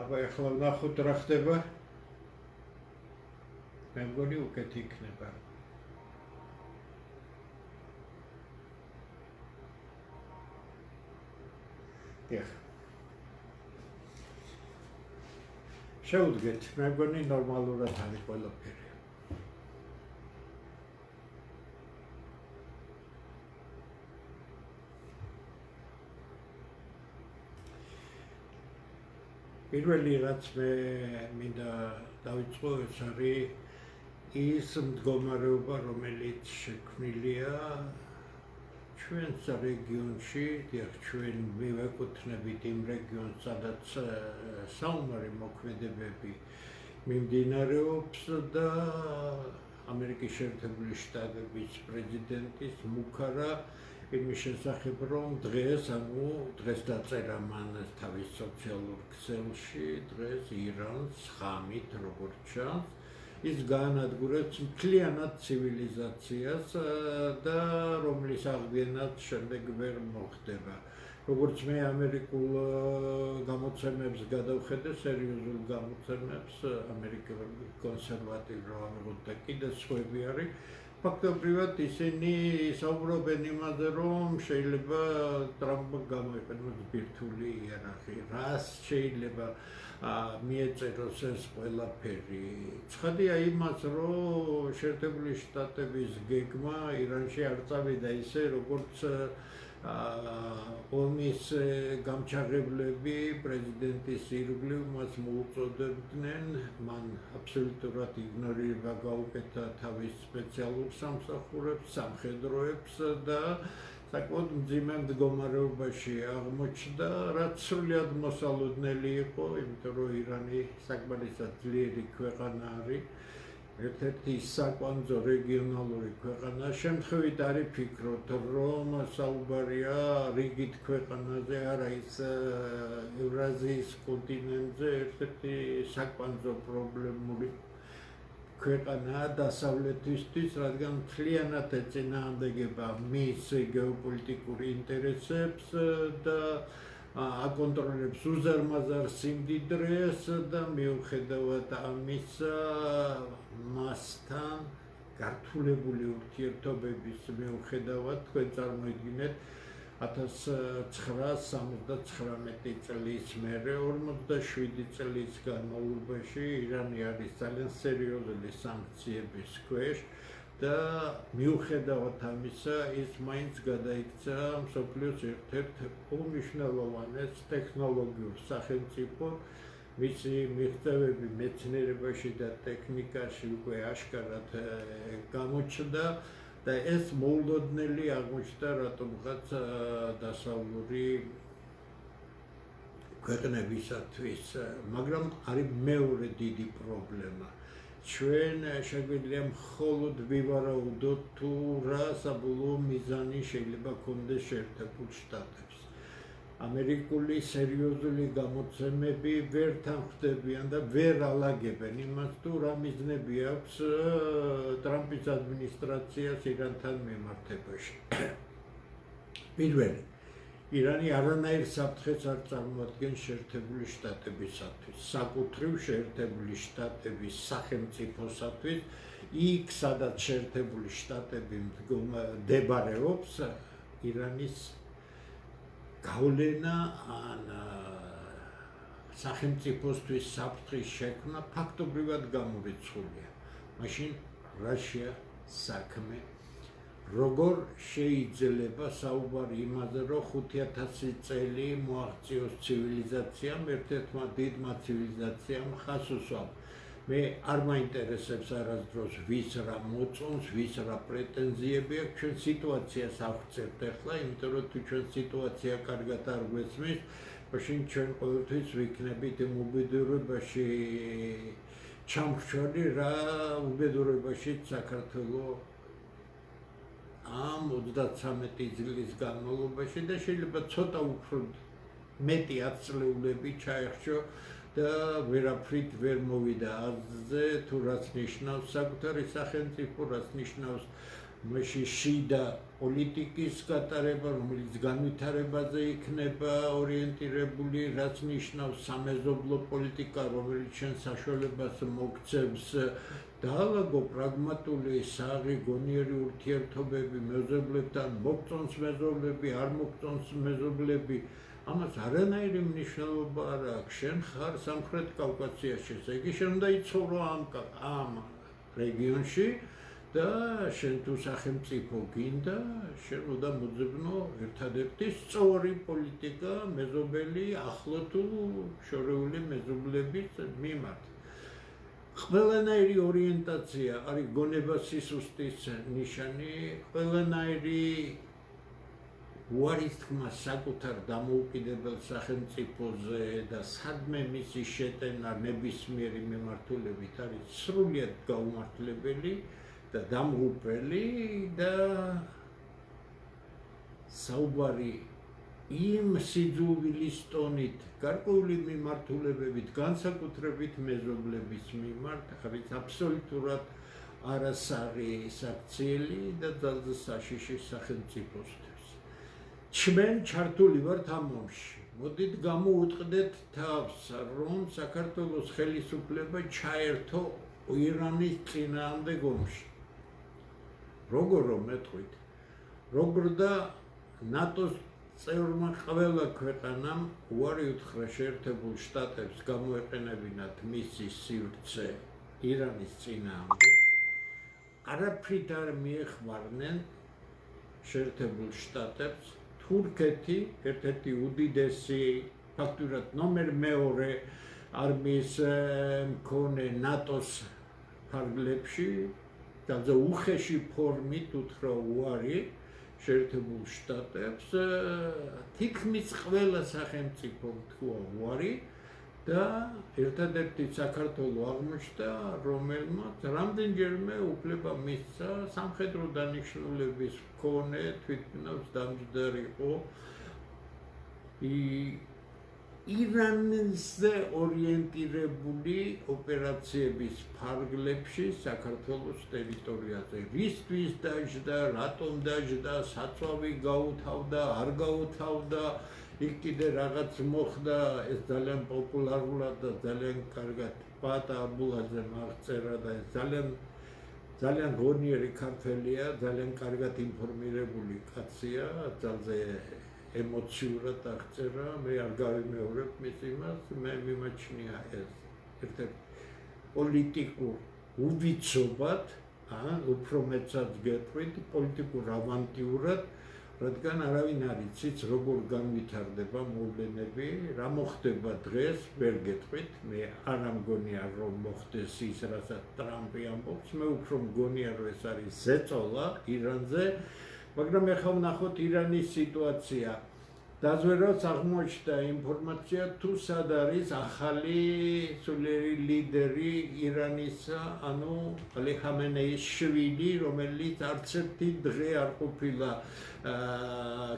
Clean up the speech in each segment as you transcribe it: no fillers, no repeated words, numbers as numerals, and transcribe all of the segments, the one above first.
აბა ახლა ვნახოთ რა ხდება. მე მგონი უკეთ იქნება. შევუდგეთ, მე მგონი ნორმალურად არის ყველაფერი. პირველი რაც მე მინდა დავიწყო, ეს არის ის მდგომარეობა, რომელიც შექმნილია ჩვენს რეგიონში, ჩვენ მივეკუთვნებით იმ რეგიონს, სადაც საომარი მოქმედებები მიმდინარეობს და ამერიკის შეერთებული შტატების პრეზიდენტის მუქარა იმის შესახებ, რომ დღეს დაწერა მან თავის სოციალურ ქსელში, დღეს ირანს ხამით, როგორც ჩანს, ის გაანადგურებს მთლიანად ცივილიზაციას და რომლის აღდგენაც შემდეგ ვერ მოხდება. როგორც მე ამერიკულ გამოცემებს გადავხედე, სერიოზულ გამოცემებს, ამერიკული კონსერვატივი რა და კიდე სხვები არის. ფაქტობრივად ისინი საუბრობენ იმაზე, რომ შეიძლება ტრამპმა გამოიყენოს ბირთვული იერარქია, რას შეიძლება მიეწეროს ეს ყველაფერი. ცხადია იმას, რომ შეერთებული შტატების გეგმა ირანში არ წავიდა ისე, როგორც ომის გამჩაღებლები პრეზიდენტის ირგვლივ მას მოუწოდებდნენ, მან აბსოლუტურად იგნორირება გაუკეთა თავის სპეციალურ სამსახურებს, სამხედროებს და საკმაოდ მძიმე მდგომარეობაში აღმოჩნდა, რაც სრულიად მოსალოდნელი იყო, იმიტომ რომ ირანი საკმარისად ძლიერი ქვეყანა არის. ერთ-ერთი საკვანძო რეგიონალური ქვეყანა. შემთხვევით არის ფიქრობთ, რომ საუბარია რიგით ქვეყანაზე, არა ის ევრაზიის კონტინენტზე ერთ-ერთი საკვანძო პრობლემური ქვეყანაა დასავლეთისთვის, რადგან მთლიანად ეწინააღმდეგება მის გეოპოლიტიკური ინტერესებს და აკონტროლებს უზარმაზარ სიმდიდრეს და მიუხედავად ამისა მასთან გართულებული ურთიერთობების მიუხედავად თქვენ წარმოიდგინეთ 1979 წლის მერე 47 წლის განმავლობაში ირანი არის ძალიან სერიოზული სანქციების ქვეშ და მიუხედავად ამისა ის მაინც გადაიქცა მსოფლიოს ერთ-ერთ უმნიშვნელოვანეს ტექნოლოგიურ სახელმწიფოდ. მისი მიღწევები მეცნიერებაში და ტექნიკაში უკვე აშკარად გამოჩნდა და ეს მოულოდნელი აღმოჩნდა რატომღაც დასავლური ქვეყნებისათვის, მაგრამ არის მეორე დიდი პრობლემა. ჩვენ შეგვიძლია მხოლოდ ვივარაუდოთ თუ რა საბოლოო მიზანი შეიძლება ქონდეს შეერთებულ შტატებს. ამერიკული სერიოზული გამოცემები ვერ თანხმდებიან და ვერ ალაგებენ იმას, თუ რა მიზნები აქვს ტრამპის ადმინისტრაციას ირანთან მიმართებაში. პირველი, ირანი არანაირ საფრთხეს არ წარმოადგენს შეერთებული შტატებისათვის, საკუთრივ შეერთებული შტატების სახელმწიფოსათვის, იქ სადაც შეერთებული შტატები მდებარეობს, ირანის გავლენა ან სახელმწიფოსთვის საფრთხის შექმნა ფაქტობრივად გამორიცხულია. მაშინ რაშია საქმე? როგორ შეიძლება საუბარი იმაზე, რომ 5000 წელი მოაღწიოს ცივილიზაციამ, ერთ-ერთმა დიდმა ცივილიზაციამ ხას უსვამ. მე არ მაინტერესებს არასდროს ვის რა მოწონს, ვის რა პრეტენზიები აქვს, ჩვენ სიტუაციას ავხსენებთ ახლა, იმიტომ რომ თუ ჩვენ სიტუაცია კარგად არ გვესმის, მაშინ ჩვენ ყოველთვის ვიქნებით იმ უბედურებაში ჩამრჩოლი, რა უბედურებაში საქართველოს ამ 33 წლის განმავლობაში და შეიძლება ცოტა უფრო მეტი ათწლეულები ჩაერჩო და ვერაფრით ვერ მოვიდა აზრზე თუ რაც ნიშნავს საკუთარი სახელმწიფო, რაც ნიშნავს მაშინ შიდა პოლიტიკის გატარება, რომელიც განვითარებაზე იქნება ორიენტირებული, რაც ნიშნავს სამეზობლო პოლიტიკა, რომელიც ჩვენ საშუალებას მოგცემს დაალაგო პრაგმატული საღი გონიერი ურთიერთობები მეზობლებთან, მოგწონს მეზობლები, არ მოგწონს მეზობლები, ამას არანაირი მნიშვნელობა არ აქვს. შენ ხარ სამხრეთ კავკასიაში, ესე იგი შენ უნდა იცხოვრო ამ რეგიონში და შენ თუ სახელმწიფო გინდა, შენ უნდა მოძებნო ერთადერთი სწორი პოლიტიკა მეზობელი ახლო თუ შორეული მეზობლების მიმართ. ყველანაირი ორიენტაცია არის გონება სისუსტის ნიშანი, ყველანაირი უარის თქმა საკუთარ დამოუკიდებელ სახელმწიფოზე და სადმე მისი შეტენა ნებისმიერი მიმართულებით არის სრულიად გაუმართლებელი და დამღუპელი და საუბარი იმ სიძულვილის ტონით, გარკვეული მიმართულებებით, განსაკუთრებით მეზობლების მიმართ არის აბსოლუტურად არასაღი საქციელი და ძალზე საშიში სახელმწიფოსთვის. ჩვენ ჩართული ვართ ამ ომში. მოდით გამოუწყდეთ თავს, რომ საქართველოს ხელისუფლება ჩაერთო ირანის წინააღმდეგ ომში. როგორ რომ მეთქვით, როგორ და ნატოს წევრმა ყველა ქვეყანამ უარი უთხრა შეერთებულ შტატებს გამოეყენებინათ მისი სივრცე ირანის წინააღმდეგ. არაფრით არ მიეხმარნენ შეერთებულ შტატებს. თურქეთი, ერთ-ერთი უდიდესი, ფაქტურად ნომერ მეორე არმიის მქონე ნატოს ფარგლებში, და უხეში ფორმით უთხრა უარი შეერთებულ შტატებს, თითქმის ყველა სახელმწიფო თქვა უარი და ერთადერთი საქართველო აღმოჩნდა, რომელმაც რამდენჯერმე უფლება მისცა სამხედრო დანიშნულების მქონე თვითმფრინავს დამჯდარიყო ირანზე ორიენტირებული ოპერაციების ფარგლებში საქართველოს ტერიტორიაზე. რისთვის დაждდა, რატომ დაждდა, საწვავი გაუთავდა, არ გაუთავდა, იქ კიდე რაღაც მოხდა, ეს ძალიან პოპულარულად და ძალიან კარგად პატა აბულაძე აღწერა და ეს ძალიან გონიერი ქართველია, ძალიან კარგად ინფორმირებული კაცია, ძალზე ემოციურად აღწერა, მე არ გავიმეორებ მის იმას, მე მიმაჩნია ეს ერთ-ერთი პოლიტიკურ უბიცობად, უფრო მეცად გეტყვით, პოლიტიკურ ავანტიურად, რადგან არავინ არ იცით, როგორ განვითარდება მოვლენები, რა მოხდება დღეს, ვერ გეტყვით, მე არ ამგონია, რომ მოხდეს ის, რასაც ტრამპი ამბობს, მე უფრო მგონია, რომ ეს არის ზეწოლა ირანზე, მაგრამ ეხლა ვნახოთ ირანის სიტუაცია. დაზვერვაც აღმოჩნდა ინფორმაცია, თუ სად არის ახალი სულიერი ლიდერი ირანისა, ანუ ალი ხამენეის შვილი, რომელიც არც ერთი დღე არ ყოფილა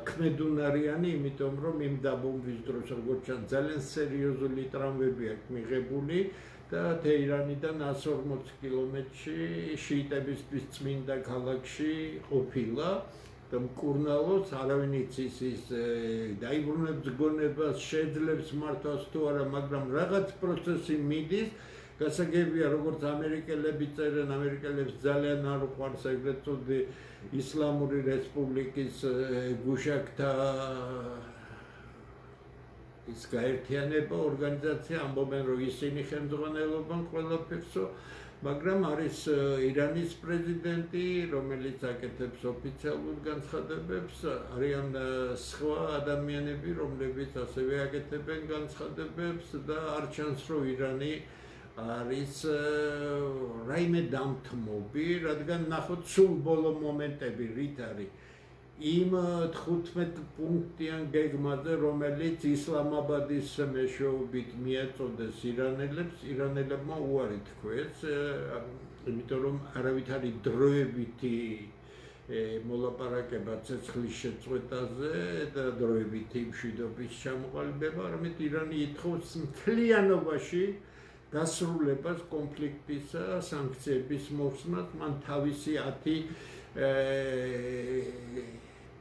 ქმედუნარიანი, იმიტომ რომ იმ დაბომბვის დროს, როგორც ჩანს, ძალიან სერიოზული ტრავმები აქვს მიღებული და თეირანიდან 140 კილომეტრში შიიტებისთვის წმინდა ქალაქში ყოფილა. და მკურნალობს, არავინ იცის ის დაიბრუნებს გონებას, შეძლებს მართვას თუ არა, მაგრამ რაღაც პროცესი მიდის, გასაგებია, როგორც ამერიკელები წერენ, ამერიკელებს ძალიან არ უყვარს ეგრეთ წოდი ისლამური რესპუბლიკის გუშაკთა ის გაერთიანება, ორგანიზაცია, ამბობენ, რომ ისინი ხელმძღვანელობენ ყველაფერსო, მაგრამ არის ირანის პრეზიდენტი, რომელიც აკეთებს ოფიციალურ განცხადებებს, არიან სხვა ადამიანები, რომლებიც ასევე აკეთებენ განცხადებებს და არ ჩანს, რომ ირანი არის რაიმე დამთმობი, რადგან ნახოთ სულ ბოლო მომენტები რით არის. იმ 15 პუნქტიან გეგმაზე, რომელიც ისლამაბადის მეშვეობით მიაწოდეს ირანელებმა უარი თქვეს, იმიტომ რომ არავითარი დროებითი მოლაპარაკება ცეცხლის შეწყვეტაზე და დროებითი მშვიდობის ჩამოყალიბება, არამედ ირანი ითხოვს მთლიანობაში დასრულებას კონფლიქტისა, სანქციების მოხსნას, მან თავისი 10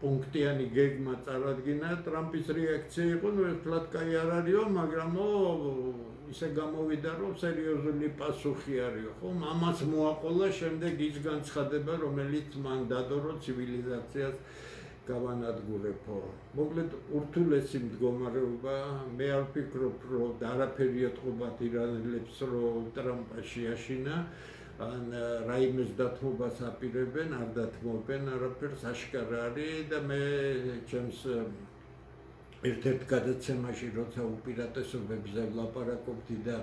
პუნქტიანი გეგმა წარადგინა ტრამპის რეაქცია იყო, ნუ ერთლად კაი არ არისო, მაგრამ ისე გამოვიდა, რომ სერიოზული პასუხი არისო, ხო? ამას მოაყოლა შემდეგ ის განცხადება, რომელიც მან დადო, რომ ცივილიზაციას გავანადგურებო. მოკლედ ურთულესი მდგომარეობა, მე არ ვფიქრობ, რომ არაფერი ეთყობათ ირანელებს, რომ ტრამპა შეაშინა. ან რაიმეს დათმობას აპირებენ, არ დათმობენ, არაფერს აღარ არის და მე ჩემს ერთ-ერთ გადაცემაში, როცა უპირატესობებზე ვლაპარაკობდი და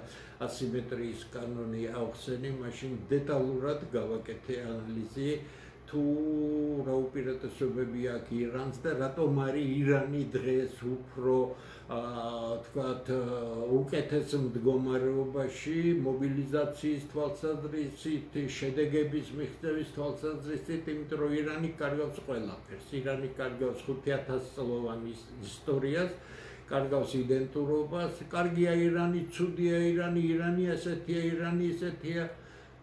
ასიმეტრიის კანონი ავხსენი, მაშინ დეტალურად გავაკეთე ანალიზი თუ რა უპირატესობები აქვს ირანს და რატომ არის ირანი დღეს უფრო თქვათ უკეთეს მდგომარეობაში მობილიზაციის თვალსაზრისით, შედეგების მიღწევის თვალსაზრისით, იმიტომ რომ ირანი კარგავს ყველაფერს. ირანი კარგავს 5000 წლოვან ისტორიას, კარგავს იდენტურობას, კარგია ირანი, ცუდია ირანი, ირანი ასეთია, ირანი ისეთია.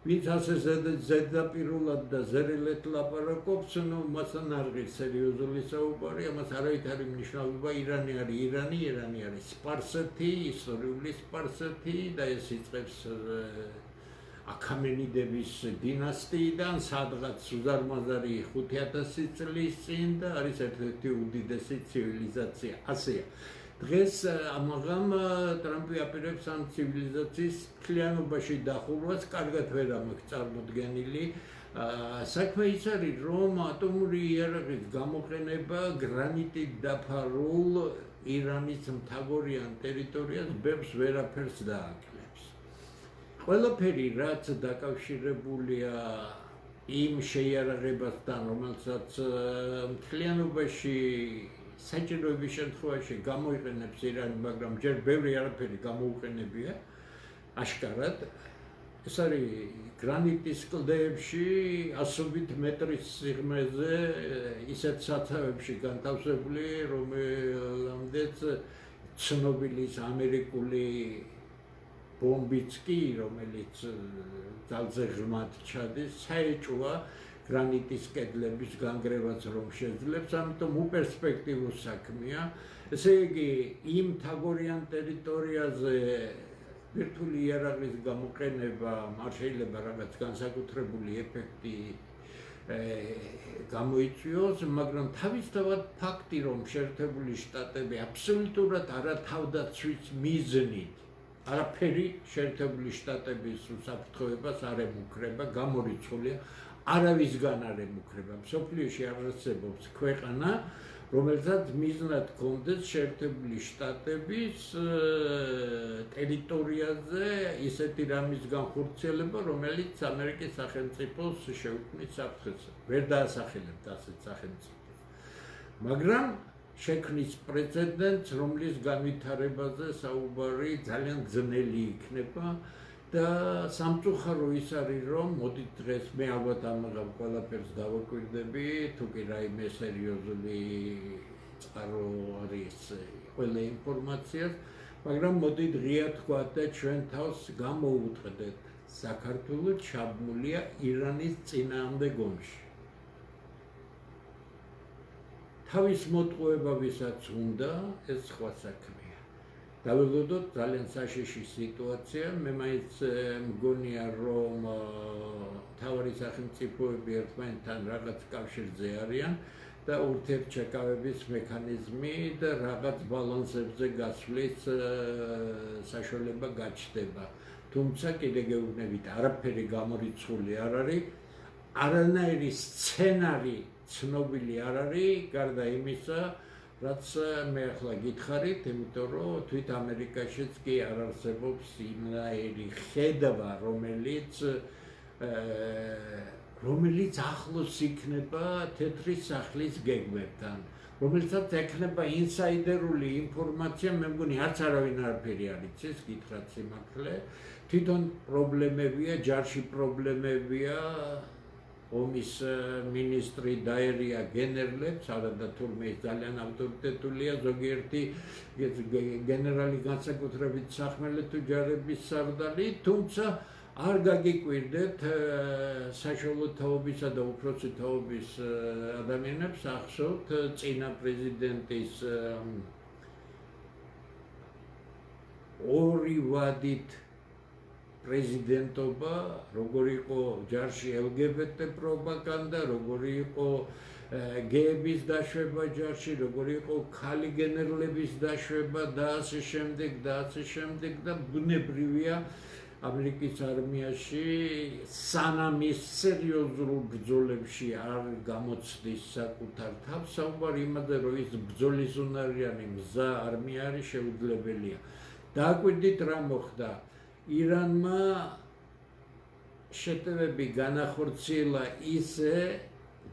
ვინც ასე ზედაპირულად და ზერელეთ ლაპარაკობს, ნუ მასთან არ ღირს სერიოზული საუბარი, ამას არავით არ მნიშვნელობა, ირანი არის ირანი, ირანი არის სპარსეთი, ისტორიული სპარსეთი და ეს იწყებს აქამენიდების დინასტიიდან, სადღაც უზარმაზარი 5000 წლის წინ და არის ერთ-ერთი უდიდესი ცივილიზაცია. ასეა. დღეს ამაღამ ტრამპი აპირებს ამ ცივილიზაციის მთლიანობაში დახურვას, კარგად ვერ ამაქვს წარმოდგენილი. საქმე ის არის, რომ ატომური იარაღის გამოყენება გრანიტით დაფარულ ირანის მთაგორიან ტერიტორიას ბევრს ვერაფერს დააკლებს. ყველაფერი, რაც დაკავშირებულია იმ შეიარაღებასთან, რომელსაც მთლიანობაში საჭიროების შემთხვევაში გამოიყენებს ირანი, მაგრამ ჯერ ბევრი არაფერი გამოუყენებია აშკარად. ეს არის გრანიტის კლდეებში, ასობით მეტრის სიღრმეზე, ისეთ საცავებში განთავსებული, რომელამდეც ცნობილი ამერიკული ბომბიც კი, რომელიც ძალზე ღრმად ჩადის, საეჭვია გრანიტის კედლების განგრევაც რომ შეძლებს, ამიტომ უპერსპექტივო საქმეა. ესე იგი, იმ მთაგორიან ტერიტორიაზე ბირთვული იარაღის გამოყენება არ შეიძლება რაღაც განსაკუთრებული ეფექტი გამოიწვიოს, მაგრამ თავისთავად ფაქტი, რომ შეერთებული შტატები აბსოლუტურად არათავდაცვის მიზნით არაფერი შეერთებული შტატების უსაფრთხოებას არ ემუქრება, გამორიცხულია. არავისგან არ ემუქრება. მსოფლიოში არ არსებობს ქვეყანა, რომელსაც მიზნად ჰქონდეს შეერთებული შტატების ტერიტორიაზე ისეთი რამის განხორციელება, რომელიც ამერიკის სახელმწიფოს შეუქმნის საფრთხეს. ვერ დაასახელებთ ასეთ სახელმწიფოს. მაგრამ შექმნის პრეცედენტს, რომლის განვითარებაზე საუბარი ძალიან ძნელი იქნება. და სამწუხარო ის არის, რომ მოდით დღეს მე ალბათ ამაღამ ყველაფერს დავაკვირდები, თუ კი რაიმე სერიოზული წყარო არის ყველა ინფორმაციას, მაგრამ მოდით ღია თქვათ და ჩვენ თავს გამოუწყდეთ. საქართველო ჩაბმულია ირანის წინააღმდეგ ომში. თავის მოტყუება ვისაც უნდა, ეს სხვა საქმეა. დავილოდოთ ძალიან საშიში სიტუაცია, მე მაინც მგონია, რომ მთავარი სახელმწიფოები ერთმანეთთან რაღაც კავშირზე არიან და ურთიერთჩეკავების მექანიზმი და რაღაც ბალანსებზე გასვლის საშუალება გაჩნდება. თუმცა კიდე გეუბნებით, არაფერი გამორიცხული არ არის, არანაირი სცენარი ცნობილი არ არის, გარდა იმისა, რაც მე ახლა გითხარით, იმიტომ რომ თვით ამერიკაშიც კი არ არსებობს იმნაირი ხედვა, რომელიც ახლოს იქნება თეთრი სახლის გეგმებთან, რომელსაც ექნება ინსაიდერული ინფორმაცია, მე მგონი არც არავინ არაფერი არ იცის, გითხრათ სიმართლე, თვითონ პრობლემებია, ჯარში პრობლემებია. ომის მინისტრი დაერია გენერლებს, არადა თურმე ძალიან ავტორიტეტულია, ზოგიერთი გენერალი განსაკუთრებით სახმელეთო ჯარების სარდალი, თუმცა არ გაგიკვირდეთ საშუალო თაობისა და უფროსი თაობის ადამიანებს ახსოვთ წინა პრეზიდენტის ორი ვადით პრეზიდენტობა, როგორ იყო ჯარში LGBT პროპაგანდა, როგორ იყო გეების დაშვება ჯარში, როგორ იყო ქალი გენერლების დაშვება და ასე შემდეგ და ბუნებრივია ამერიკის არმიაში სანამ ის სერიოზულ ბრძოლებში არ გამოცდის საკუთარ თავს, საუბარი იმაზე, რომ ის ბრძოლის უნარიანი მზა არ არის შეუძლებელია. დააკვირდით რა მოხდა. ირანმა შეტევები განახორციელა ისე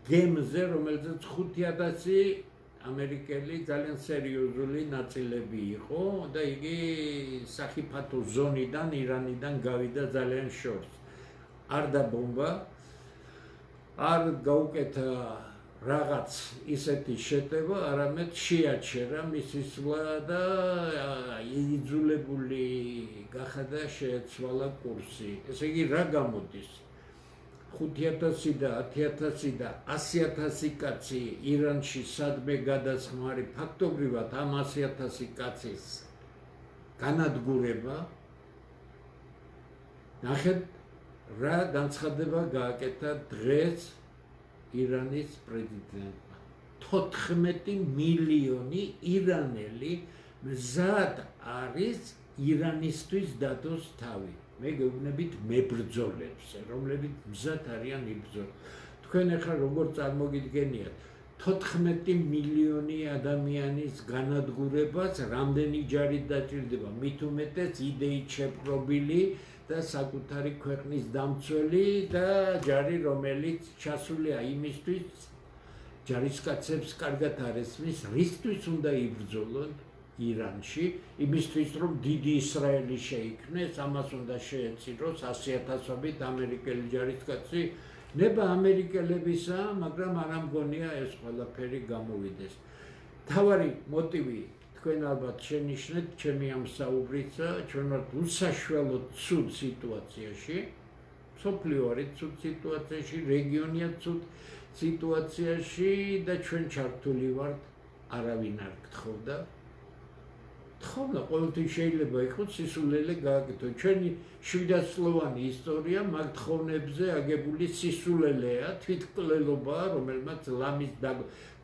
გემზე, რომელზეც 5,000 ამერიკელი ძალიან სერიოზული ნაწილები იყო და იგი სახიფათო ზონიდან, ირანიდან გავიდა ძალიან შორს. არ დაბომბა, არ გაუკეთა რაღაც ისეთი შეტევა, არამედ შეაჩერა მისი სვლა და იძულებული გახადა შეეცვალა კურსი. ესე იგი რა გამოდის? 5,000 და 10,000 და 100,000 კაცი ირანში სადმე გადასხმარი ფაქტობრივად ამ 100,000 კაცის განადგურება. ნახეთ რა განცხადება გააკეთა დღეს ირანის პრეზიდენტმა. 14 მილიონი ირანელი მზად არის ირანისთვის დადოს თავი. მე გეუბნებით მებრძოლებს, რომლებიც მზად არიან იბრძოლონ. თქვენ ახლა როგორ წარმოგიდგენიათ 14 მილიონი ადამიანის განადგურებას რამდენი ჯარი დაჭირდება, მით უმეტეს იდეით შეპყრობილი და საკუთარი ქვეყნის დამცველი და ჯარი, რომელიც ჩასულია იმისთვის, ჯარისკაცებს კარგად არ ესმის, რისთვის უნდა იბრძოლონ ირანში, იმისთვის, რომ დიდი ისრაელი შეიქმნეს, ამას უნდა შეეწიროს 100,000-ობით ამერიკელი ჯარისკაცი. ნება ამერიკელებისა, მაგრამ არ ამგონია ეს ყველაფერი გამოვიდეს. თავარი მოტივი თქვენ ალბათ შენიშნეთ ჩემი ამ საუბრისა, ჩვენ ვართ უსაშველოდ ცუდ სიტუაციაში, მსოფლიო არის ცუდ სიტუაციაში, რეგიონია ცუდ სიტუაციაში და ჩვენ ჩართული ვართ, არავინ არ გთხოვდა. თხოვნა ყოველთვის შეიძლება იყოს სისულელე გააკეთო. ჩვენი 700-წლოვანი ისტორია მაგ თხოვნებზე აგებული სისულელეა, თვითმკვლელობაა, რომელმაც ლამის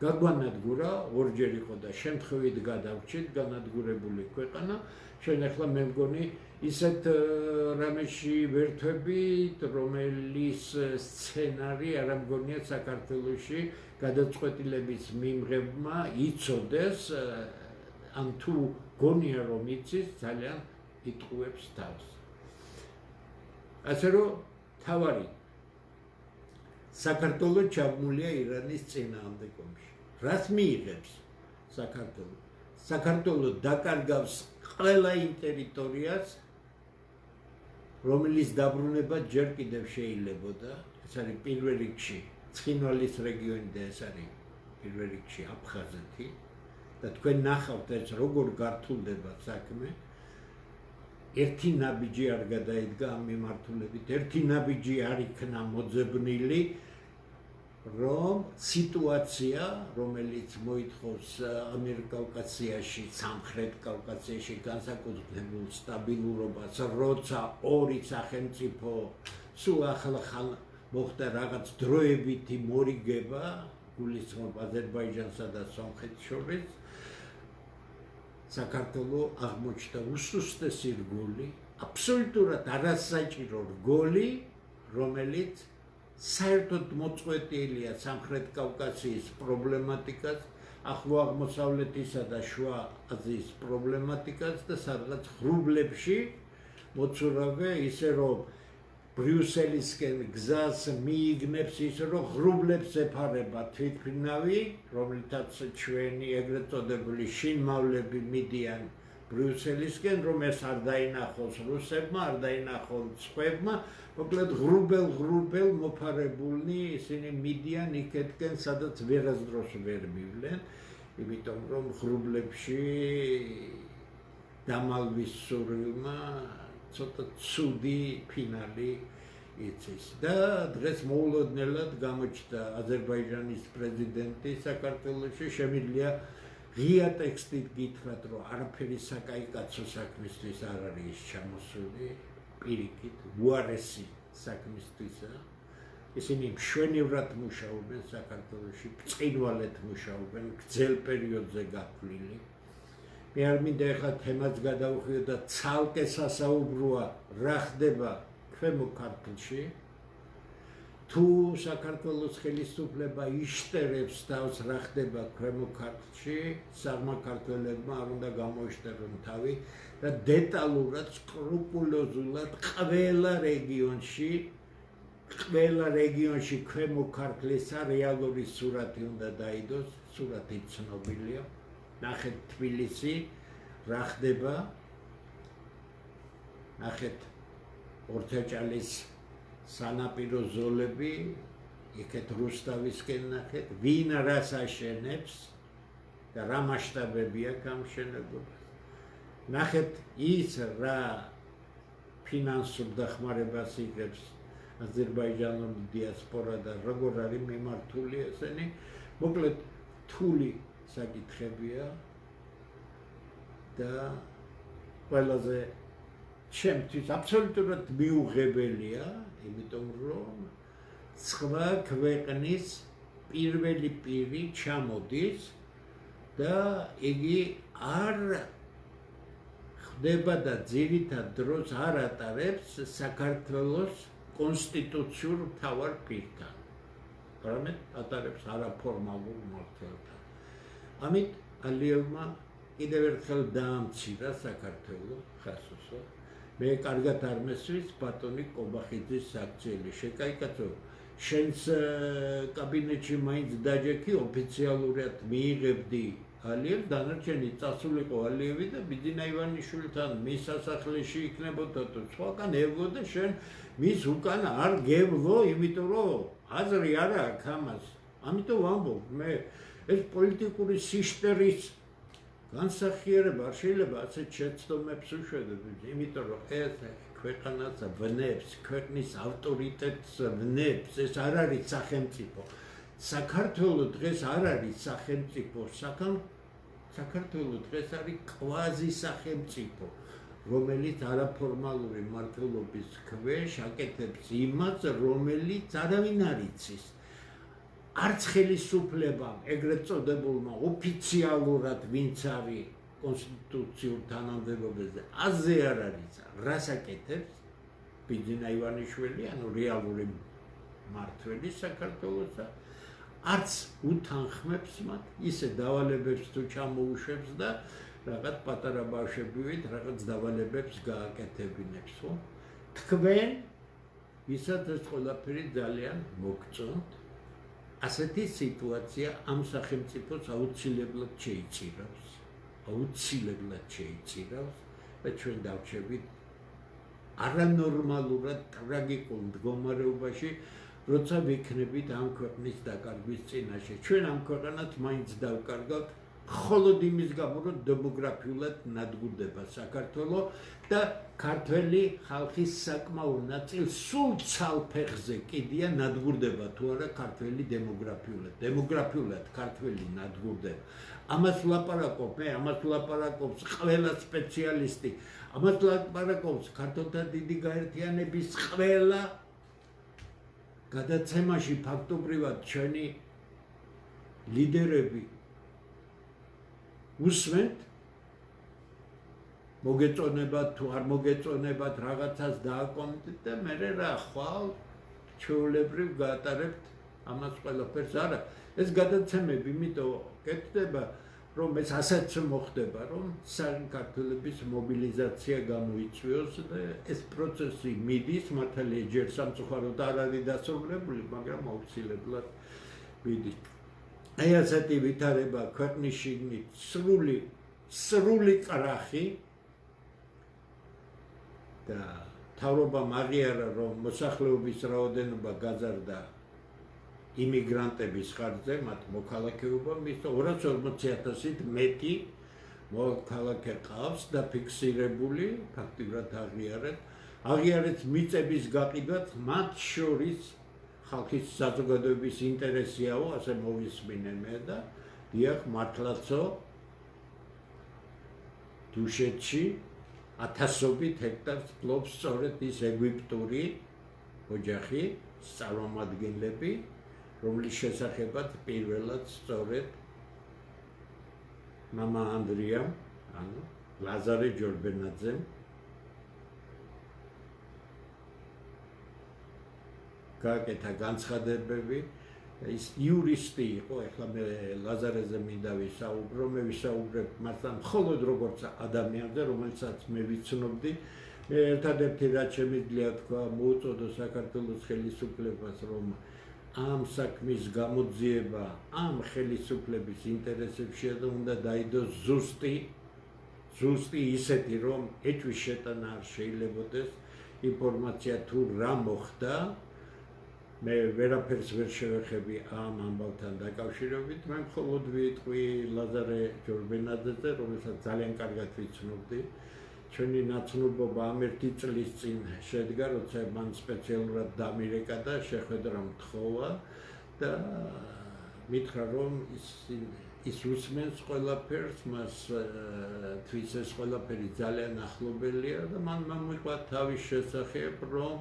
გაგვანადგურა, ორჯერ იყო და შემთხვევით გადავრჩით განადგურებული ქვეყანა. ჩვენ ახლა მე მგონი ისეთ რამეში ვერთვებით, რომელის სცენარი არ მგონია საქართველოში გადაწყვეტილების მიმღებმა იცოდეს, ან თუ გონია რომ იცის, ძალიან იტყუებს თავს. ასე რომ თავარი საქართველო ჩაბმულია ირანის წინააღმდეგ ომში. რას მიიღებს საქართველო? საქართველო დაკარგავს ყველა იმ ტერიტორიას, რომელიც დაბრუნება ჯერ კიდევ შეიძლებოდა. ეს არის პირველ რიგში ცხინვალის რეგიონი და ეს არის პირველ რიგში აფხაზეთი. და თქვენ ნახავთ ეს როგორ გართულდება საქმე. ერთი ნაბიჯი არ გადაიდგა ამ მიმართულებით, ერთი ნაბიჯი არ იქნა მოძებნილი, რომ სიტუაცია, რომელიც მოითხოვს ამიერკავკასიაში, სამხრეთ კავკასიაში განსაკუთრებულ სტაბილურობას, როცა ორი სახელმწიფო სულ ახლა მოხდა რაღაც დროებითი მორიგება, გულისხმობ აზერბაიჯანსა და სომხეთს შორის, საქართველო აღმოჩნდა უსუსტესი რგოლი, აბსოლუტურად არასაჭირო რგოლი, რომელიც საერთოდ მოწყვეტილია სამხრეთ კავკასიის პრობლემატიკას, ახლო აღმოსავლეთისა და შუა აზიის პრობლემატიკას და სადღაც ღრუბლებში მოცურავე ისე რომ ბრიუსელისკენ გზას მიიგნებს ისე რომ ღრუბლებს ეფარება თვითმფრინავი, რომლითაც ჩვენი ეგრეთ წოდებული შინმავლები მიდიან ბრიუსელისკენ, რომ ეს არ დაინახოს რუსებმა, არ დაინახოს სხვებმა, მოკლედ ღრუბელ მოფარებულნი ისინი მიდიან იქეთკენ, სადაც ვერასდროს ვერ მივლენ, იმიტომ რომ ღრუბლებში დამალვის სურვილმა ცოტა ცუდი ფინალი იცის და დღეს მოულოდნელად გამოჩნდა აზერბაიჯანის პრეზიდენტი საქართველოში შემიძლია ღია ტექსტით გითხრათ რომ არაფერი საკაიკაცო საქმისთვის არ არის ჩამოსული პირიქით უარესი საქმისთვისა ისინი მშვენივრად მუშაობენ საქართველოში ბრწყინვალედ მუშაობენ გრძელ პერიოდზე გაფლილი მე არ მინდა ეხლა თემაც გადავხვიო და ცალკე სასაუბროა რა ხდება ქვემო ქართლში თუ საქართველოს ხელისუფლება იშტერებს თავს რა ხდება ქვემო ქართლში საღმა ქართველებმა არ უნდა გამოიშტერონ თავი და დეტალურად სკრუპულოზულად ყველა რეგიონში ქვემო ქართლისა რეალური სურათი უნდა დაიდოს სურათი ცნობილია ნახეთ თბილისი რა ხდება ნახეთ ორთაჭალის სანაპირო ზოლები იქეთ რუსთავისკენ ნახეთ ვინ რას აშენებს და რა მასშტაბებია ამ მშენებლობას ნახეთ ის რა ფინანსურ დახმარებას იღებს აზერბაიჯანული დიასპორა და როგორ არის მიმართული ესენი მოკლედ რთული საკითხებია და ყველაზე ჩემთვის აბსოლუტურად მიუღებელია იმიტომ რომ სხვა ქვეყნის პირველი პირი ჩამოდის და იგი არ ხდება და ძირითად დროს არ ატარებს საქართველოს კონსტიტუციურ მთავარ პირთან არამედ ატარებს არაფორმალურ მმართველთან ამით ალიევმა კიდევ ერთხელ დაამცირა საქართველოს ხასოსო მე კარგად არ მესვრის ბატონი კობახიძის საქციელი შეკაიკაცო შენს კაბინეტში მაინც დაჯექი ოფიციალურად მიიღებდი ალიევ დანარჩენი წასულიყო ალიევი და ბიძინა ივანიშვილთან მის სასახლეში იქნებოდა თუ სხვაგან ევგო და შენ მის უკან არ გევლო იმიტომ რომ აზრი არ აქვს ამას ამიტომ ვამბობ მე ეს პოლიტიკური სიშტერის განსახიერება არ შეიძლება ასეთ შეცდომებს უშვედოთ იმიტომ რომ ეს ქვეყანას ვნებს ქვეყნის ავტორიტეტს ვნებს ეს არ არის სახელმწიფო საქართველოს დღეს არ არის სახელმწიფო საქართველოს დღეს არის კვაზი სახელმწიფო რომელიც არაფორმალური მმართველობის ქვეშ აკეთებს იმას რომელიც არავინ არ იცის არც ხელისუფლებამ ეგრეთ წოდებულმა ოფიციალურად ვინც არის კონსტიტუციურ თანამდებობაზე აზე არ არის რას აკეთებს ბიძინა ივანიშვილი ანუ რეალური მმართველი საქართველოსა არც უთანხმებს მათ ისე დავალებებს თუ ჩამოუშვებს და რაღაც პატარა ბავშვებივით რაღაც დავალებებს გააკეთებინებს ხო თქვენ ვისაც ეს ყველაფერი ძალიან მოგწონთ ასეთი სიტუაცია ამ სახელმწიფოს აუცილებლად შეიცირავს და ჩვენ დავჩებით არანორმალურად ტრაგიკულ მდგომარეობაში როცა ვიქნებით ამ ქვეყნის დაკარგვის წინაშე ჩვენ ამ ქვეყანას მაინც დავკარგავთ მხოლოდ იმის გამო რომ დემოგრაფიულად ნადგურდება საქართველო და ქართველი ხალხის საკმაო ნაწილი სულ ცალ ფეხზე კიდია ნადგურდება თუ არა ქართველი დემოგრაფიულად ქართველი ნადგურდება ამას ლაპარაკობს ყველა სპეციალისტი ამას ლაპარაკობს ქართულთა დიდი გაერთიანების ყველა გადაცემაში ფაქტობრივად ჩვენი ლიდერები უსმენთ მოგეწონებათ თუ არ მოგეწონებათ რაღაცას დააკომიტეთ და მე რა ხვალ ჩვეულებრივ გაატარებთ ამას ყველაფერს არა ეს გადაცემები იმიტომ კეთდება რომ ეს ასეც მოხდება რომ საქართველოს მობილიზაცია გამოიწვიოს და ეს პროცესი მიდის მართალია ჯერ სამწუხაროდ არ არის დასრულებული მაგრამ აუცილებლად მიდის აი ასეთი ვითარება ქვეყნის შიგნით სრული კრახი და თავრობამ აღიარა რომ მოსახლეობის რაოდენობა გაზარდა იმიგრანტების ხარჯზე მათ მოქალაქეობა მისცა 240,000-ით მეტი მოქალაქე ყავს დაფიქსირებული, ფაქტიურად აღიარეთ მიწების გაყიდვად, მათ შორის ხალხის საზოგადოების ინტერესიაო, ასე მოვისმინე მე და დიახ, მართლაცო დუშეთში 1000-ობით ჰექტარს ფლობს სწორედ ის ეგვიპტური ოჯახი, წარმომადგენლები, რომლის შესახებად პირველად სწორედ მამა ანდრიამ, ანუ ლაზარე ჯორბენაძემ გააკეთა განცხადებები, ის იურისტი იყო, ეხლა მე ლაზარეზე მინდა ვისაუბრო, მე ვისაუბრებ მართლა მხოლოდ როგორც ადამიანზე, რომელსაც მე ვიცნობდი. მე ერთადერთი რაც შემიძლია თქვა, მოუწოდო საქართველოს ხელისუფლებას, რომ ამ საქმის გამოძიება ამ ხელისუფლების ინტერესებშია და უნდა დაიდოს ზუსტი ისეთი, რომ ეჭვის შეტანა არ შეიძლებოდეს, ინფორმაცია თუ რა მოხდა, მე ვერაფერს ვერ შევეხები ამ ამბავთან დაკავშირებით, მე მხოლოდ ვიტყვი ლაზარე ჯორბენაძეზე, რომელსაც ძალიან კარგად ვიცნობდი. ჩვენი ნაცნობობა ამ 1 წლის წინ შედგა, როცა მან სპეციალურად დამირეკა და შეხვედრა მთხოვა და მითხრა, რომ ის უსმენს ყველაფერს, მას თვის ეს ყველაფერი ძალიან ახლობელია და მან მომიყვა თავის შესახებ, რომ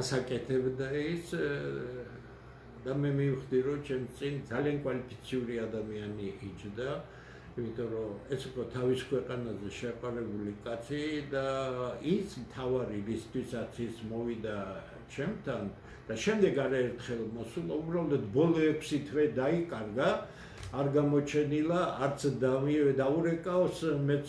ასაკეთებდა ის და მე მივხვდი, რომ ჩემს წინ ძალიან კვალიფიციური ადამიანი იჯდა, იმიტომ რომ ეს იყო თავის ქვეყანაზე შეყვარებული კაცი და ის მთავარი რისთვისაც ის მოვიდა ჩემთან და შემდეგ არაერთხელ მოსულა, უბრალოდ ბოლო 6 თვე დაიკარგა, არ გამოჩენილა, არც დაურეკავს, მეც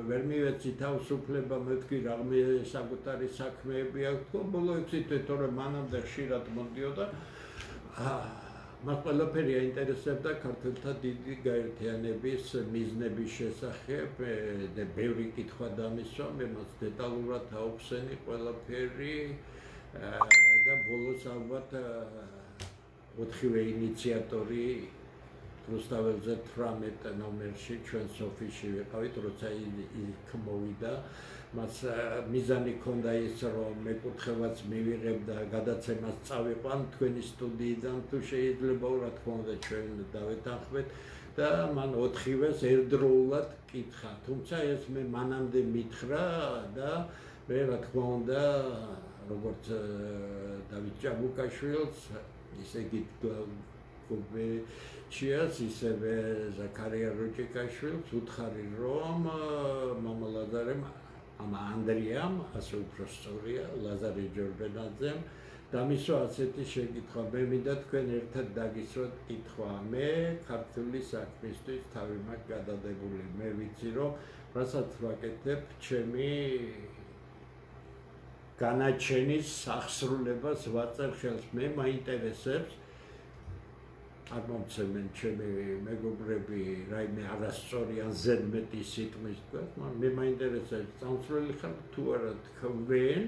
ვერ მივეცი თავისუფლება, მეთქვი რამე საკუთარი საქმეები აქვს, ბოლო 6 თვე, თორემ მანამდე ხშირად მომდიოდა. მას ყველაფერი აინტერესებდა ქართველთა დიდი გაერთიანების მიზნების შესახებ და ბევრი კითხვა დამისვა, მე მას დეტალურად აუხსენი ყველაფერი და ბოლოს ალბათ 4-ვე ინიციატორი რუსთაველზე 18 ნომერში ჩვენს ოფისში ვიყავით, როცა იქ მოვიდა. მას მიზანი ჰქონდა ის, რომ მეკითხევაც მივიღებ და გადაცემას წავიყვან თქვენი სტუდიიდან, თუ შეიძლება, რა თქმა უნდა, ჩვენ დავეთანხმეთ და მან 4-ვეს ერთდროულად კითხა. თუმცა ეს მე მანამდე მითხრა და მე რა თქმა უნდა, როგორც დავით ჭაბუკაშვილს, ისე გიჩიას, ისევე ზაქარია როჭიკაშვილს ვუთხარი, რომ მამა ლაზარემ მამა ანდრიამ, ასე უფრო სწორია, ლაზარე ჯორბენაძემ დამისვა ასეთი შეკითხვა. მე მინდა თქვენ ერთად დაგისვათ კითხვა. მე ქართული საქმისთვის თავი მაქვს გადადებული. მე ვიცი, რომ რასაც ვაკეთებ, ჩემი განაჩენის აღსრულებას ვაწერ ხელს. მე მაინტერესებს არ მომცემენ ჩემი მეგობრები რაიმე არასწორი ან ზედმეტი სიტყვის თქვა, მე მაინტერესებს წამსვლელი ხარ თუ არა თქვენ,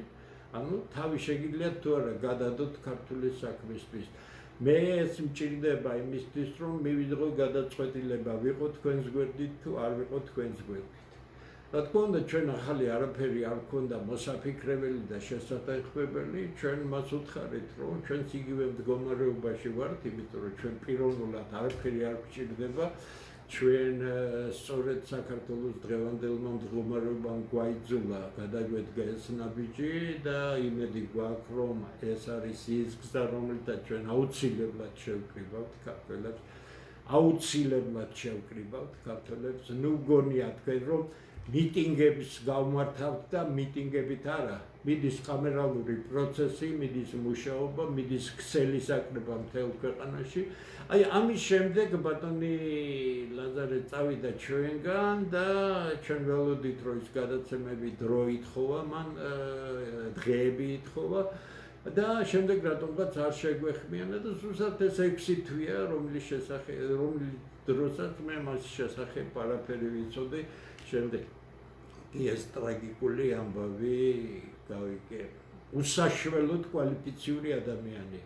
ანუ თავი შეგიძლიათ თუ არა გადადოთ ქართული საქმისთვის. მე ეს მჭირდება იმისთვის, რომ მივიღო გადაწყვეტილება, ვიყო თქვენს გვერდით თუ არ ვიყო თქვენს გვერდით. რა თქმა უნდა, ჩვენ ახალი არაფერი არ გქონდა მოსაფიქრებელი და შესატანხმებელი, ჩვენ მას უთხარით, რომ ჩვენც იგივე მდგომარეობაში ვართ, იმიტომ რომ ჩვენ პიროვნულად არაფერი არ გვჭირდება, ჩვენ სწორედ საქართველოს დღევანდელმა მდგომარეობამ გვაიძულა, გადაგვედგა ეს ნაბიჯი და იმედი გვაქვს, რომ ეს არის ის გზა, რომელთაც ჩვენ აუცილებლად შევკრიბავთ ქართველებს, აუცილებლად შევკრიბავთ ქართველებს, ნუ გონია თქვენ, რომ მიტინგებს გავმართავთ და მიტინგებით არა, მიდის კამერალური პროცესი, მიდის მუშაობა, მიდის ქსელი საკრება მთელ ქვეყანაში. აი ამის შემდეგ ბატონი ლაზარე წავიდა ჩვენგან და ჩვენ ველოდით, რომ ის გადაცემები დრო ითხოვა, მან დღეები ითხოვა და შემდეგ რატომღაც არ შეგვეხმიანა და ზუსტად ეს 6 თვეა, რომლის დროსაც მე მას შესახებ არაფერი ვიცოდი. შემდეგ ეს ტრაგიკული ამბავი გავიგე. უსაშველოდ კვალიფიციური ადამიანი.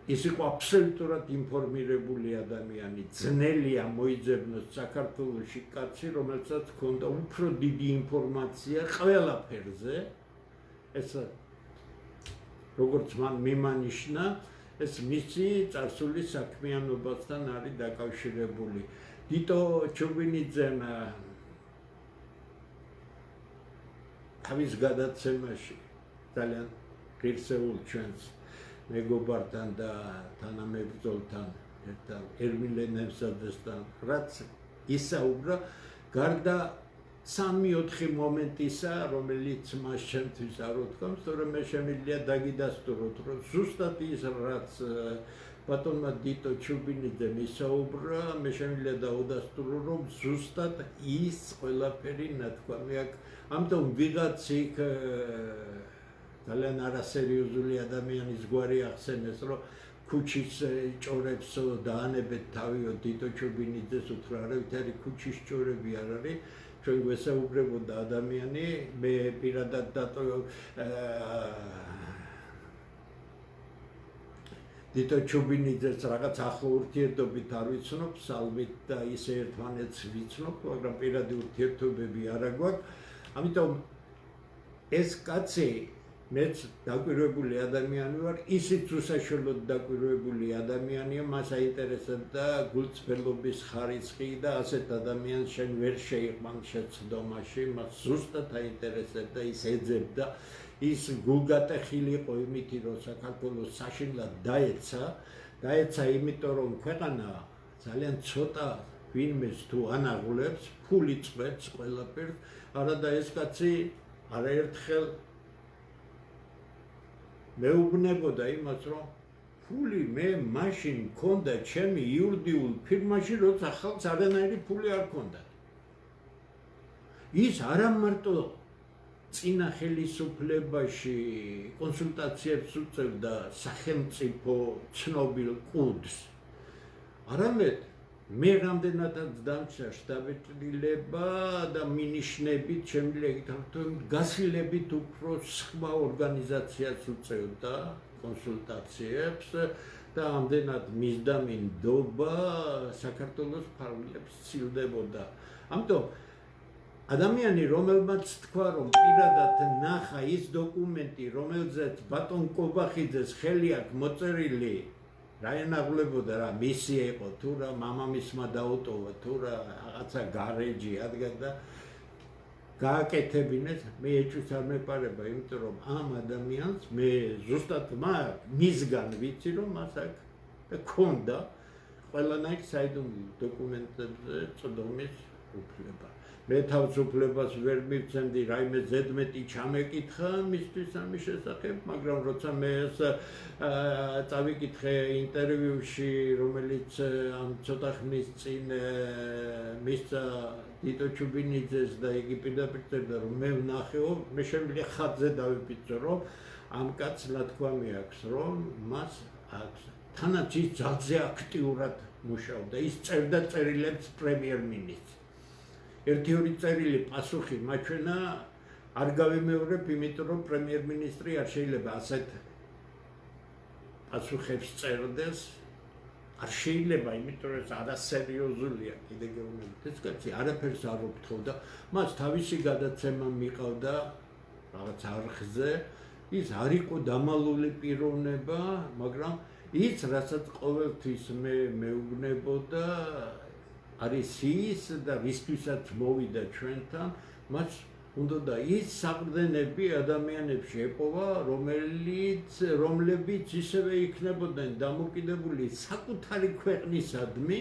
ის იყო აბსოლუტურად ინფორმირებული ადამიანი, ძნელია მოიძებნოს საქართველოში კაცი, რომელსაც ჰქონდა უფრო დიდი ინფორმაცია ყველაფერზე. ეს როგორც მან მიმანიშნა, ეს მისი წარსული საქმიანობასთან არის დაკავშირებული. დიტო ჩუბინიძემ თავის გადაცემაში ძალიან ღირსეულ ჩვენს მეგობართან და თანამებრძოლთან ერთად ერმილე ნევსაძესთან რაც ისაუბრა გარდა 3-4 მომენტისა, რომელიც მას ჩემთვის არ უთქვამს, თორემ მე შემიძლია დაგიდასტუროთ, რომ ზუსტად ის რაც ბატონმა დიტო ჩუბინიძემ ისაუბრა, მე შემიძლია დაუდასტურო, რომ ზუსტად ის ყველაფერი ნათქვამი აქვს. ამიტომ ვიღაც იქ ძალიან არასერიოზული ადამიანის გვარი ახსენეს, რომ ქუჩის ჭორებს დაანებეთ თავიო დიტო ჩუბინიძეს უთხრა, არავითარი ქუჩის ჭორები არ არის. ჩვენ გვესაუბრებოდა ადამიანი, მე პირადად დიტო ჩუბინიძეს რაღაც ახლო ურთიერთობით არ ვიცნობ, სალმით და ისე ერთმანეთს ვიცნობ, მაგრამ პირადი ურთიერთობები არ აგვაქვს. ამიტომ ეს კაცი მეც დაკვირვებული ადამიანი ვარ, ისიც უსაშველოდ დაკვირვებული ადამიანია, მას აინტერესებდა გულწრფელობის ხარისხი და ასეთ ადამიანს შენ ვერ შეიყვან შეცდომაში, მას ზუსტად აინტერესებდა, ის ეძებდა, ის გულგატეხილი იყო იმითი, რომ საქართველოს საშინლად დაეცა იმიტომ, რომ ქვეყანა ძალიან ცოტა ვინმეს თუ ანაღლებს, ფული წვეთს ყველაფერს, არადა ეს კაცი არაერთხელ მეუბნებოდა იმას, რომ ფული მე მაშინ მქონდა ჩემი იურიდიულ ფირმაში, როცა ხალხს არანაირი ფული არ ჰქონდათ. ის არა მარტო წინა ხელისუფლებაში კონსულტაციებს უწევდა სახელმწიფო ცნობილ ყუდს, არამედ მე რამდენადაც დამჭა შტაბ-ეტილება და მინიშნებით შემიძლია ითქვათ, რომ გასილებით უფრო სხვა ორგანიზაციას უწევდა კონსულტაციებს და ამდენად მისდა მინდობა საქართველოს ფარგლებს ცილდებოდა. ამიტომ ადამიანი, რომელმაც თქვა, რომ პირადად ნახა ის დოკუმენტი, რომელზეც ბატონ კობახიძეს ხელი აქვს მოწერილი, რა ენაღლებოდა, რა მისია იყო, თუ რა მამამისმა დაუტოვა, თუ რა რაღაცა გარეჯი ადგა და გააკეთებინეს, მე ეჭვიც არ მეპარება, იმიტომ რომ ამ ადამიანს მე ზუსტად მისგან ვიცი, რომ მას აქ ჰქონდა ყველანაირი საიდუმლო დოკუმენტებზე წვდომის უფლება. მე თავს უფლებას ვერ მივცემდი რაიმე ზედმეტი ჩამეკითხა მისთვის ამის შესახებ, მაგრამ როცა მე ეს წავიკითხე ინტერვიუში, რომელიც ამ ცოტა ხნის წინ მისცა დიტო ჩუბინიძეს და იგი პირდაპირ წერდა, რომ მე ვნახეო, მე შემიძლია ხატზე დავიფიცო, რომ ამ კაცს ნათქვამი აქვს, რომ მას აქვს. თანაც ის ძალზე აქტიურად მუშაობდა, ის წერდა წერილებს პრემიერ-მინისტრს. ერთი-ორი წერილი პასუხი მაჩვენა არ გავიმეორებ, იმიტომ რომ პრემიერ-მინისტრი არ შეიძლება ასეთ პასუხებს წერდეს, არ შეიძლება, იმიტომ რომ ეს არასერიოზულია, კიდე გეუბნებით, ეს კაცი არაფერს არ ოფთხოვდა, მას თავისი გადაცემა მიყავდა რაღაც არხზე, ის არ იყო დამალული პიროვნება, მაგრამ ის რასაც ყოველთვის მე მეუბნებოდა არის ის და ვისთვისაც მოვიდა ჩვენთან, მას უნდა ის საყრდენები ადამიანებში ეპოვა, რომლებიც ისევე იქნებოდნენ დამოკიდებული საკუთარი ქვეყნისადმი,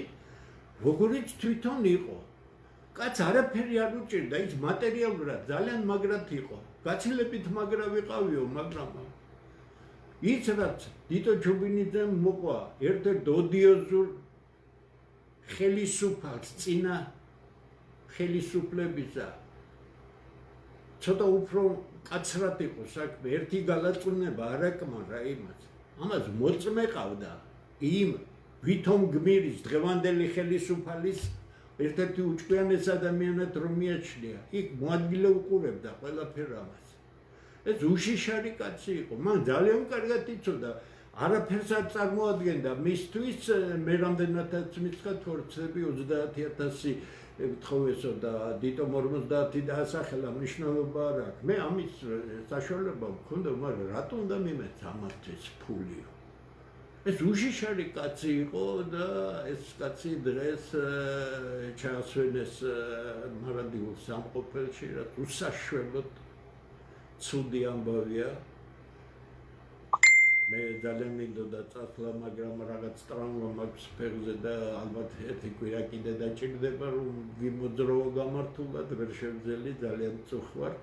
როგორიც თვითონ იყო. კაც არაფერი არ უჭირდა, ის მატერიალურად ძალიან მაგრად იყო. გაცილებით მაგრა ვიყავიო, მაგრამ ის რაც დიტო ჩუბინიძემ მოყვა ერთ-ერთ ოდიოზურ ხელისუფალს წინა ხელისუფლებისა ცოტა უფრო კაცრად იყო საქმე, ერთი გალაწუნება არ აკმარა იმას. ამას მოწმეყავდა იმ ვითომ გმირის დღევანდელი ხელისუფალის ერთ-ერთი უჭკვიანეს ადამიანად რომ მიაჩნია, იქ მოადგილე უყურებდა ყველაფერ ამას. ეს უშიშარი კაცი იყო, მან ძალიან კარგად იცოდა არაფერს არ წარმოადგენდა მისთვის მე რამდენადაც მითხრა თორცები 30000 ეთხოვესო და დიტომ 50 დაასახელა მნიშვნელობა არ აქვს მე ამის საშუალება მქონდა მაგრამ რატომ უნდა მიმეც ამათთვის ფულიო ეს უშიშარი კაცი იყო და ეს კაცი დღეს ჩაასვენეს მარადილ სამყოფელში რაც უსაშველოდ ცუდი ამბავია მე ძალიან მინდოდა წასვლა მაგრამ რაღაც ტრამვა მაქვს ფეხზე და ალბათ ერთი კვირა კიდე დაჭირდება რომ ვიმოძრაო გამართულად ვერ შევძელი ძალიან წუხ ვარ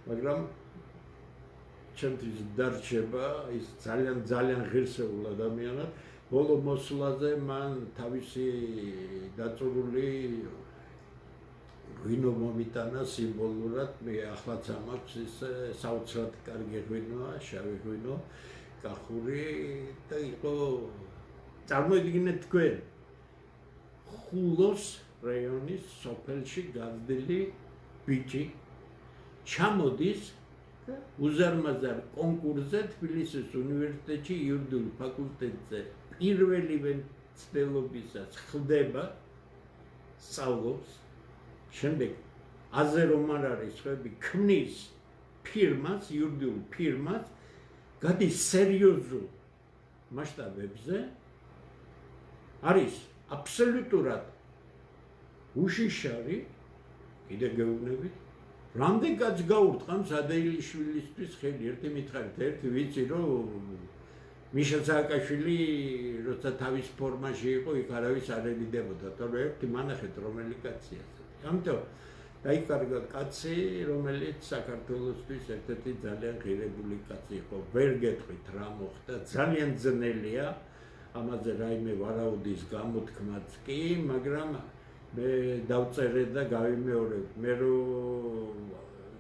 მაგრამ ჩემთვის დარჩება ის ძალიან ღირსეულ ადამიანად ბოლო მოსვლაზე მან თავისი დაწურული ღვინო მომიტანა სიმბოლურად მე ახლაც ამაქვს ის საოცრად კარგი ღვინოა შავი ღვინო კახური და იყო წარმოიდგინეთ თქვენ ხულოს რაიონის სოფელში გაზრდილი ბიჭი ჩამოდის უზარმაზარ კონკურსზე თბილისის უნივერსიტეტში იურიდიულ ფაკულტეტზე პირველივე მცდელობისას ხდება სწავლობს შემდეგ აზე რომ არ არის ხები ქმნის ფირმას იურიდიულ ფირმას გადის სერიოზულ მასშტაბებზე არის აბსოლუტურად უშიშარი კიდე გეუბნებით რამდენად გაურტყამს ადეილიშვილისთვის ხელი ერთი მითხარით ერთი ვიცი რომ მიშა სააკაშვილი როცა თავის ფორმაში იყო იქ არავის არ ერიდებოდა თორე ერთი მანახეთ რომელი კაცია ამიტომ დაიკარგა კაცი რომელიც საქართველოსთვის ერთ-ერთი ძალიან ღირებული კაცი იყო ვერ გეტყვით რა მოხდა ძალიან ძნელია ამაზე რაიმე ვარაუდის გამოთქმაც კი მაგრამ მე დავწერე და გავიმეორებ მე რომ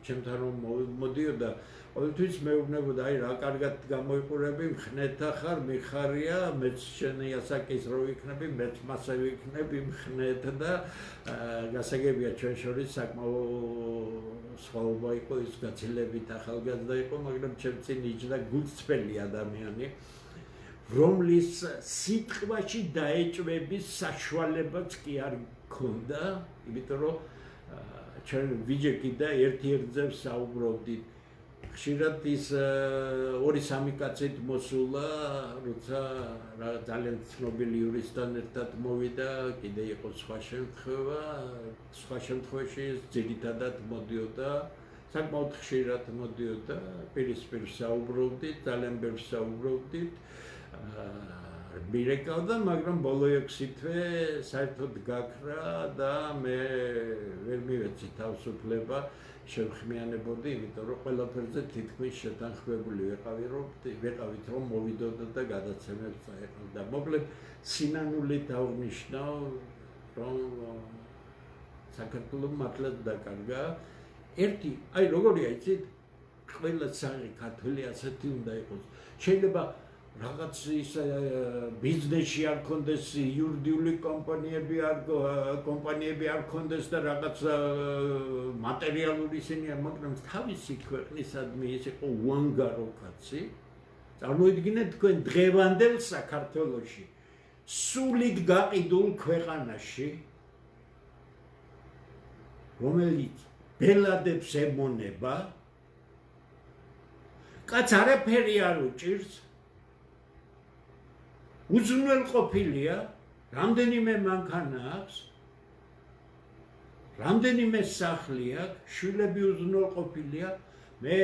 ჩემთან რომ მოდიოდა ყოველთვის მეუბნებოდა აი რა კარგად გამოიყურები მხნეთა ხარ მიხარია მეც შენი ასაკის რო ვიქნები მეც მასე ვიქნები მხნეთ და გასაგებია ჩვენ შორის საკმაოდ სხვაობა იყო ის გაცილებით ახალგაზრდა იყო მაგრამ ჩემ წინ იჯდა გულწრფელი ადამიანი რომლის სიტყვაში დაეჭვების საშუალებაც კი არ ქონდა იმიტომ რომ ჩვენ ვიჯექი და ერთ-ერთზე საუბრობდით ხშირად ის 2-3 კაცით მოსულა როცა ძალიან ცნობილი იურისტთან ერთად მოვიდა კიდე იყო სხვა შემთხვევაში ძირითადად მოდიოდა საკმაოდ ხშირად მოდიოდა პირისპირ საუბრობდით ძალიან ბევრ საუბრობდით მირეკავდა მაგრამ ბოლო 6 თვე საერთოდ გაქრა და მე ვერ მივეცი თავისუფლება შევხმიანებოდი იმიტომ რომ ყველაფერზე თითქმის შეთანხმებული ვიყავით რომ მოვიდოდა და გადაცემებს წაეყო და მოკლედ სინანულით აღნიშნავ რომ საქართველოს მართლაც დაკარგა ერთი აი როგორია იცით ყველა ცალი ქართველი ასეთი უნდა იყოს შეიძლება რაღაც ის ბიზნესში არ კონდეს იურიდიული კომპანიები არ კონდეს და რაღაც მატერიალური ისინი მაგრამ თავისი ქვეყნისადმი ის იყო უანგარო კაცი წარმოიდგინეთ თქვენ დღევანდელ საქართველოში სულით გაყიდულ ქვეყანაში რომელიც ბელადებს ემონება კაც არაფერი არ უჭირს უზრუნველყოფილია, რამდენიმე მანქანა აქვს, რამდენიმე სახლი აქვს, შვილები უზრუნველყოფილია. მე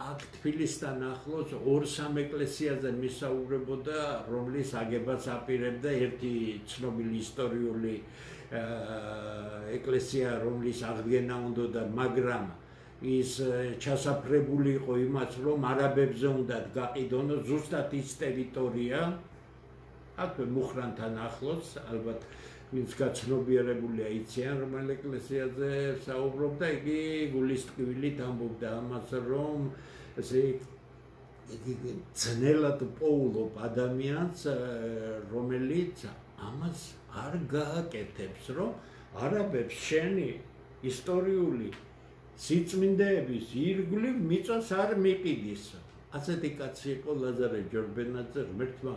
აქ თბილისთან ახლოს 2-3 ეკლესიაზე მისაუბრებოდა, რომლის აგებას აპირებდა ერთი ცნობილი ისტორიული ეკლესია, რომლის აღდგენა უნდოდა, მაგრამ ის ჩასაფრებული იყო იმას, რომ არაბებზე უნდათ გაყიდონო ზუსტად ის ტერიტორია აქ მუხრანთან ახლოს, ალბათ ვინც გაცნობიერებულია იციან რომელ ეკლესიაზე საუბრობდა, იგი გულის ტკივილით ამბობდა ამას, რომ ესე იგი ძნელად პოულობ ადამიანს, რომელიც ამას არ გააკეთებს, რომ არაბებს შენი ისტორიული სიწმინდეების ირგვლივ მიწას არ მიყიდის. ასეთი კაცი იყო ლაზარე ჯორბენაძე, ღმერთმა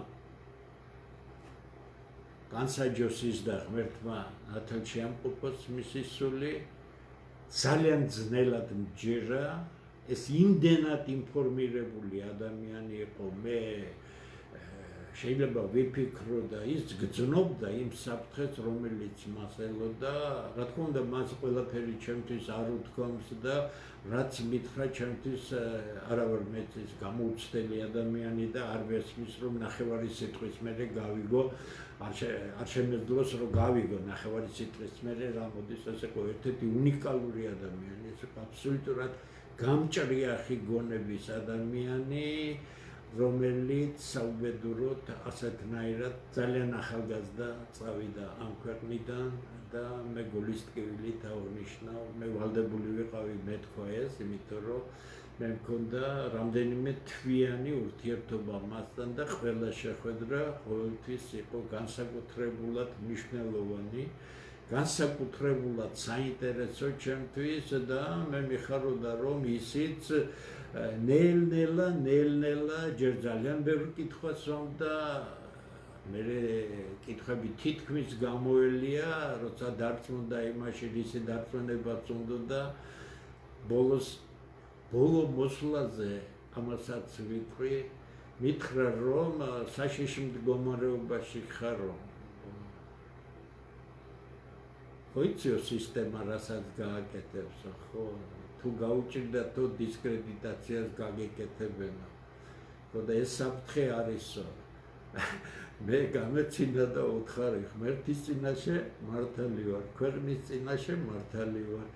განსაჯოსის და ღმერთმა ნათელში ამყოფოს მისი სული, ძალიან ძნელად მჯერა, ეს იმდენად ინფორმირებული ადამიანი იყო, მე შეიძლება ვიფიქრო და ის გძნობდა იმ საფრთხეს, რომელიც მას ელოდა, რა თქმა უნდა, მას ყველაფერი ჩემთვის არ უთქვამს და რაც მითხრა ჩემთვის არა ვარ მეც გამოუცდელი ადამიანი და არ ვესმის, რომ ნახევარი სიტყვის მერე გავიგო, არ შემეძლოს რომ გავიგო ნახევარი სიტყვის მერე რა მოდის, ეს იყო ერთ-ერთი უნიკალური ადამიანი, ეს იყო აბსოლუტურად გამჭრიახი გონების ადამიანი, რომელიც საუბედუროდ ასეთნაირად ძალიან ახალგაზრდა წავიდა ამ ქვეყნიდან და მე გულის ტკივილით აღნიშნავ, მე ვალდებული ვიყავი მეთქვა ეს, იმიტომ რომ მე მქონდა რამდენიმე თვიანი ურთიერთობა მასთან და ყველა შეხვედრა ყოველთვის იყო განსაკუთრებულად მნიშვნელოვანი, განსაკუთრებულად საინტერესო ჩემთვის და მე მიხარობდა რომ ისიც ნელ-ნელა ჯერ ძალიან ბევრ კითხვას ვნდა, მე კითხვები თითქმის გამოელია, როცა დარწმუნდა იმაში, ისი დარწმუნებაც უნდა, ბოლო მოსვლაზე ამასაც ვიტყვი, მითხრა რომ საშიში მდგომარეობაში ხარო. ოიციო სისტემა რასაც გააკეთებს, ხო? თუ გაუჭირდა თუ დისკრედიტაციას გაგეკეთებენო. ხო და ეს საფრთხე არისო. მე გამეცინა და უთხარი ღმერთის წინაშე მართალი ვარ, ქვეყნის წინაშე მართალი ვარ,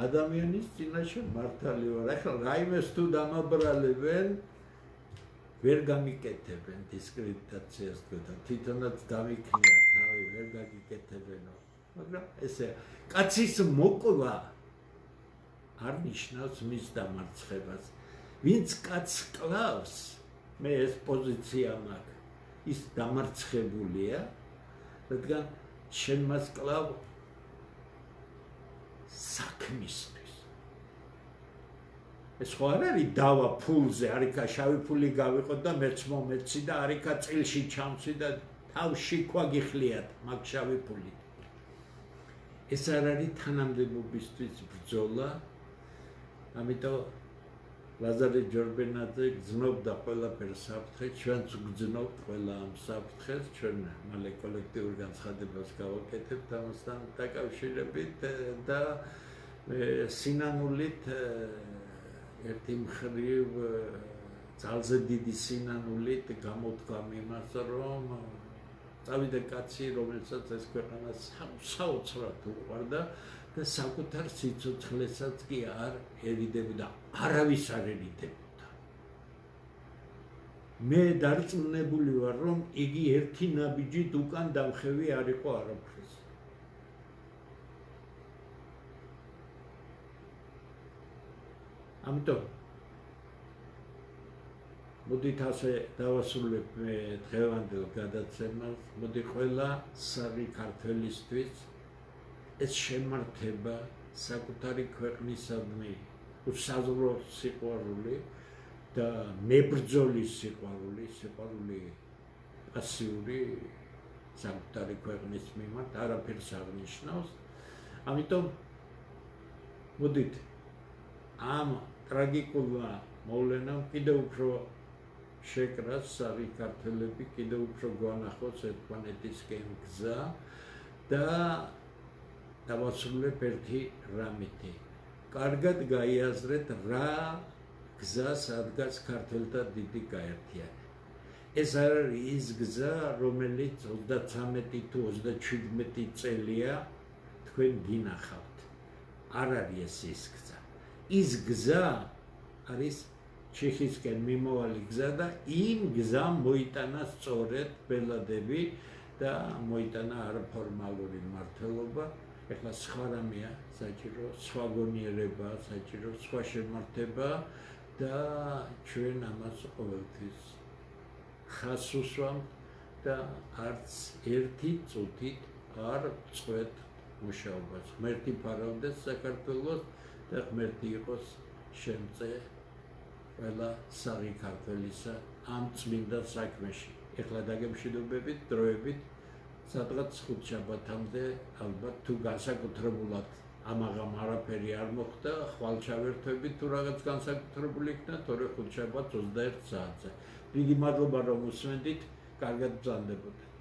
ადამიანის წინაშე მართალი ვარ. ახლა რაიმეს თუ დამაბრალებენ, ვერ გამიკეთებენ დისკრედიტაციას და თვითონაც დამიქნია თავი, ვერ გაგიკეთებენო. მაგრამ ესე კაცის მოკლა არ ნიშნავს მის დამარცხებას. ვინც კაცს კლავს, მე ეს პოზიცია მაქვს, ის დამარცხებულია, რადგან შენ მას კლავ საქმისთვის. ეს ხო არ არის დავა ფულზე, არიქა შავი ფული გავიყო და მეც მომეცი და არიქა წილში ჩამსვი და თავში ქვა გიხლიათ მაგ შავი ფულით. ეს არ არის თანამდებობისთვის ბრძოლა. ამიტომ ლაზარე ჯორბენაძე გძნობდა ყველაფერს საფრთხეს, ჩვენც ვგძნობთ ყველა ამ საფრთხეს, ჩვენ მალე კოლექტიურ განცხადებას გავაკეთებთ ამასთან დაკავშირებით და სინანულით ერთი მხრივ ძალზე დიდი სინანულით გამოთქვამ იმას, რომ წავიდა კაცი, რომელსაც ეს ქვეყანა საოცრად უყვარდა და საკუთარ სიცოცხლესაც კი არ ერიდებოდა, არავის არ ერიდებოდა. მე დარწმუნებული ვარ, რომ იგი ერთი ნაბიჯით უკან დამხევი არ იყო არაფრის. ამიტომ მოდით ასე დავასრულებ მე დღევანდელ გადაცემას, მოდი ყველა სარი ქართველისთვის ეს შემართება საკუთარი ქვეყნისადმი უსაზღვრო სიყვარული და მებრძოლის სიყვარული პასიური საკუთარი ქვეყნის მიმართ არაფერს არ ნიშნავს. ამიტომ მოდით ამ ტრაგიკულმა მოვლენამ კიდევ უფრო შეკრას სარი ქართველები, კიდევ უფრო გვანახოს ერთმანეთისკენ გზა და დავასრულებ ერთი რამითი. კარგად გაიაზრეთ რა გზას ადგას ქართველთა დიდი გაერთიანება. ეს არ არის ის გზა, რომელიც 33 თუ 37 წელია თქვენ გინახავთ. არ არის ეს გზა. ის გზა არის ჩიხისკენ მიმოვალი გზა და იმ გზამ მოიტანა სწორედ ბელადები და მოიტანა არაფორმალური მმართველობა. ეხლა სხვა რამეა საჭირო, სხვა გონიერება საჭირო, სხვა შემართება და ჩვენ ამას ყოველთვის ხას უსვამთ და არც ერთი წუთით არ წვეთ მუშაობას. ღმერთი ფარავდეს საქართველოს და ღმერთი იყოს შემწე ყველა საღი ქართველისა ამ წმინდა საქმეში. ეხლა დაგემშვიდობებით დროებით სადღაც ხუთშაბათამდე ალბათ თუ განსაკუთრებულად ამაღამ არაფერი არ მოხდა, ხვალ ჩავერთვებით თუ რაღაც განსაკუთრებული იქნა, თორე ხუთშაბათს 21 საათზე. დიდი მადლობა რომ უსმენდით, კარგად ბრძანდებოდეთ.